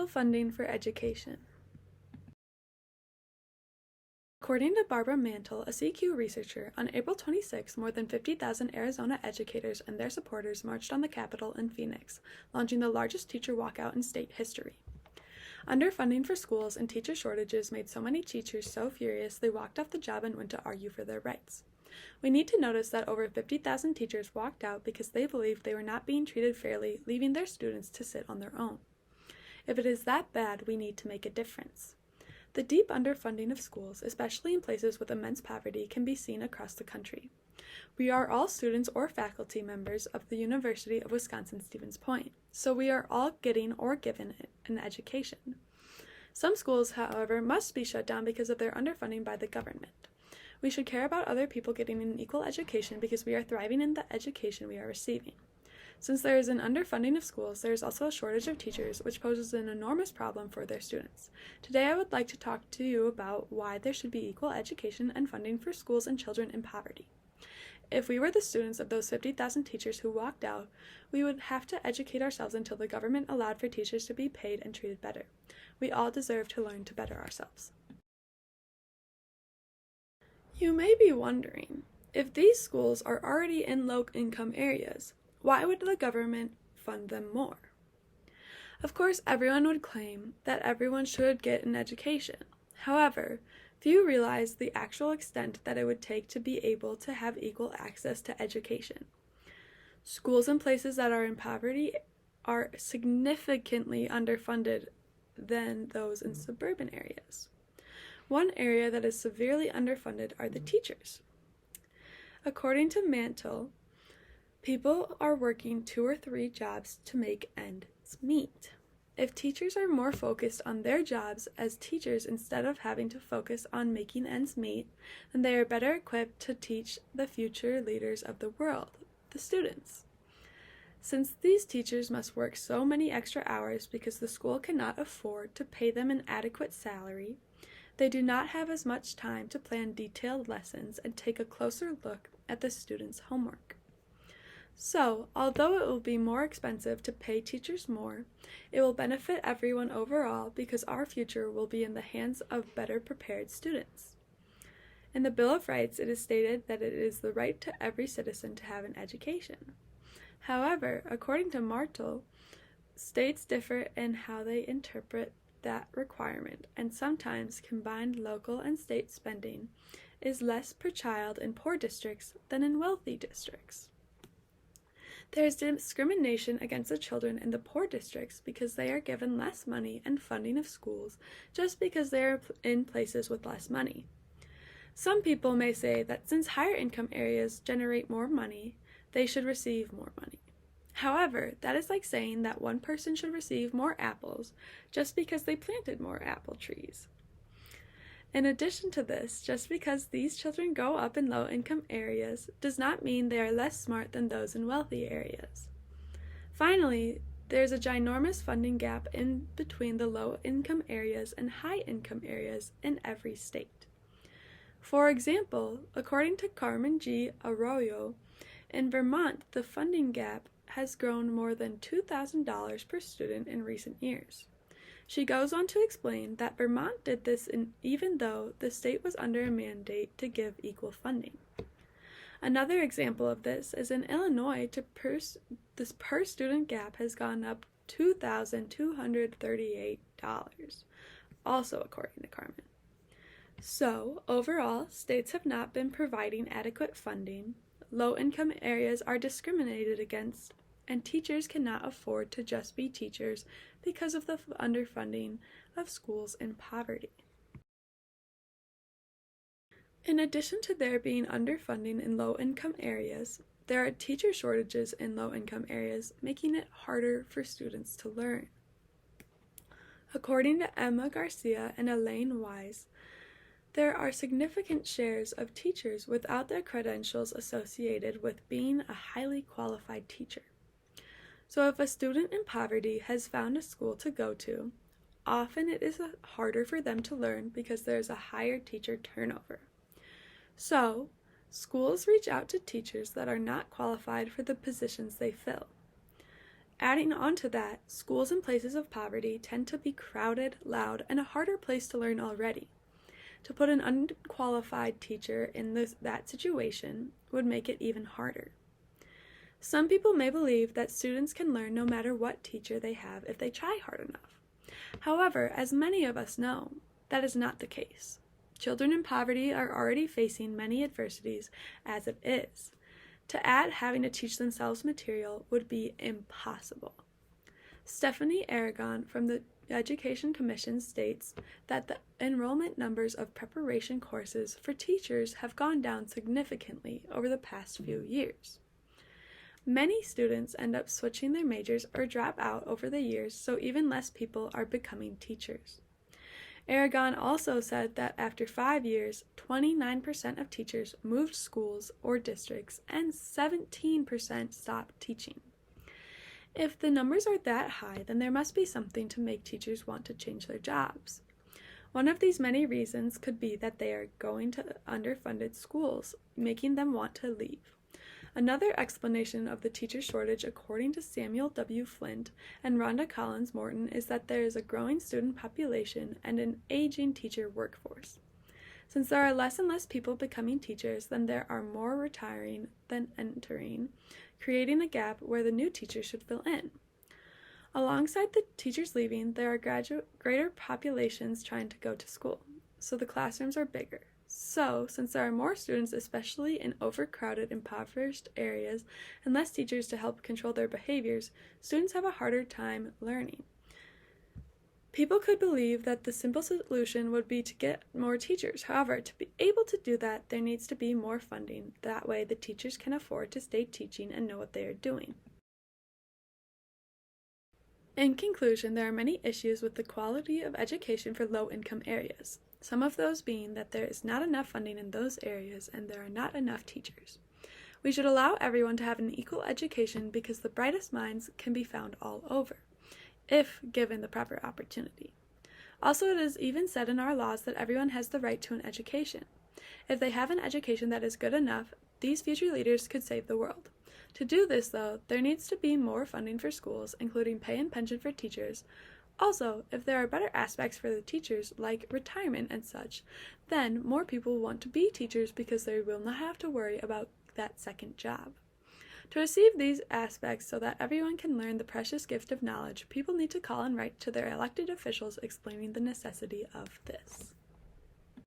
Funding for education. According to Barbara Mantle, a CQ researcher, on April 26, more than 50,000 Arizona educators and their supporters marched on the Capitol in Phoenix, launching the largest teacher walkout in state history. Underfunding for schools and teacher shortages made so many teachers so furious they walked off the job and went to argue for their rights. We need to notice that over 50,000 teachers walked out because they believed they were not being treated fairly, leaving their students to sit on their own. If it is that bad, we need to make a difference. The deep underfunding of schools, especially in places with immense poverty, can be seen across the country. We are all students or faculty members of the University of Wisconsin-Stevens Point, so we are all getting or given an education. Some schools, however, must be shut down because of their underfunding by the government. We should care about other people getting an equal education because we are thriving in the education we are receiving. Since there is an underfunding of schools, there is also a shortage of teachers, which poses an enormous problem for their students. Today I would like to talk to you about why there should be equal education and funding for schools and children in poverty. If we were the students of those 50,000 teachers who walked out, we would have to educate ourselves until the government allowed for teachers to be paid and treated better. We all deserve to learn to better ourselves. You may be wondering, if these schools are already in low-income areas, why would the government fund them more? Of course, everyone would claim that everyone should get an education. However, few realize the actual extent that it would take to be able to have equal access to education. Schools in places that are in poverty are significantly underfunded than those in suburban areas. One area that is severely underfunded are the teachers. According to Mantle, people are working 2 or 3 jobs to make ends meet. If teachers are more focused on their jobs as teachers instead of having to focus on making ends meet, then they are better equipped to teach the future leaders of the world, the students. Since these teachers must work so many extra hours because the school cannot afford to pay them an adequate salary, they do not have as much time to plan detailed lessons and take a closer look at the students' homework. So, although it will be more expensive to pay teachers more, it will benefit everyone overall because our future will be in the hands of better prepared students. In the Bill of Rights, it is stated that it is the right to every citizen to have an education. However, according to Martel, states differ in how they interpret that requirement, and sometimes combined local and state spending is less per child in poor districts than in wealthy districts. There is discrimination against the children in the poor districts because they are given less money and funding of schools just because they are in places with less money. Some people may say that since higher income areas generate more money, they should receive more money. However, that is like saying that one person should receive more apples just because they planted more apple trees. In addition to this, just because these children grow up in low-income areas does not mean they are less smart than those in wealthy areas. Finally, there is a ginormous funding gap in between the low-income areas and high-income areas in every state. For example, according to Carmen G. Arroyo, in Vermont, the funding gap has grown more than $2,000 per student in recent years. She goes on to explain that Vermont did this even though the state was under a mandate to give equal funding. Another example of this is in Illinois, this per student gap has gone up $2,238, also according to Carmen. So, overall, states have not been providing adequate funding, low-income areas are discriminated against, and teachers cannot afford to just be teachers because of the underfunding of schools in poverty. In addition to there being underfunding in low-income areas, there are teacher shortages in low-income areas, making it harder for students to learn. According to Emma Garcia and Elaine Wise, there are significant shares of teachers without their credentials associated with being a highly qualified teacher. So if a student in poverty has found a school to go to, often it is harder for them to learn because there is a higher teacher turnover. So, schools reach out to teachers that are not qualified for the positions they fill. Adding on to that, schools in places of poverty tend to be crowded, loud, and a harder place to learn already. To put an unqualified teacher in that situation would make it even harder. Some people may believe that students can learn no matter what teacher they have if they try hard enough. However, as many of us know, that is not the case. Children in poverty are already facing many adversities as it is. To add having to teach themselves material would be impossible. Stephanie Aragon from the Education Commission states that the enrollment numbers of preparation courses for teachers have gone down significantly over the past few years. Many students end up switching their majors or drop out over the years, so even less people are becoming teachers. Aragon also said that after 5 years, 29% of teachers moved schools or districts and 17% stopped teaching. If the numbers are that high, then there must be something to make teachers want to change their jobs. One of these many reasons could be that they are going to underfunded schools, making them want to leave. Another explanation of the teacher shortage, according to Samuel W. Flint and Rhonda Collins Morton, is that there is a growing student population and an aging teacher workforce. Since there are less and less people becoming teachers, then there are more retiring than entering, creating a gap where the new teachers should fill in. Alongside the teachers leaving, there are greater populations trying to go to school, so the classrooms are bigger. So, since there are more students, especially in overcrowded, impoverished areas, and less teachers to help control their behaviors, students have a harder time learning. People could believe that the simple solution would be to get more teachers. However, to be able to do that, there needs to be more funding. That way, the teachers can afford to stay teaching and know what they are doing. In conclusion, there are many issues with the quality of education for low-income areas. Some of those being that there is not enough funding in those areas and there are not enough teachers. We should allow everyone to have an equal education because the brightest minds can be found all over, if given the proper opportunity. Also, it is even said in our laws that everyone has the right to an education. If they have an education that is good enough, these future leaders could save the world. To do this, though, there needs to be more funding for schools, including pay and pension for teachers. Also, if there are better aspects for the teachers, like retirement and such, then more people want to be teachers because they will not have to worry about that second job. To receive these aspects so that everyone can learn the precious gift of knowledge, people need to call and write to their elected officials explaining the necessity of this.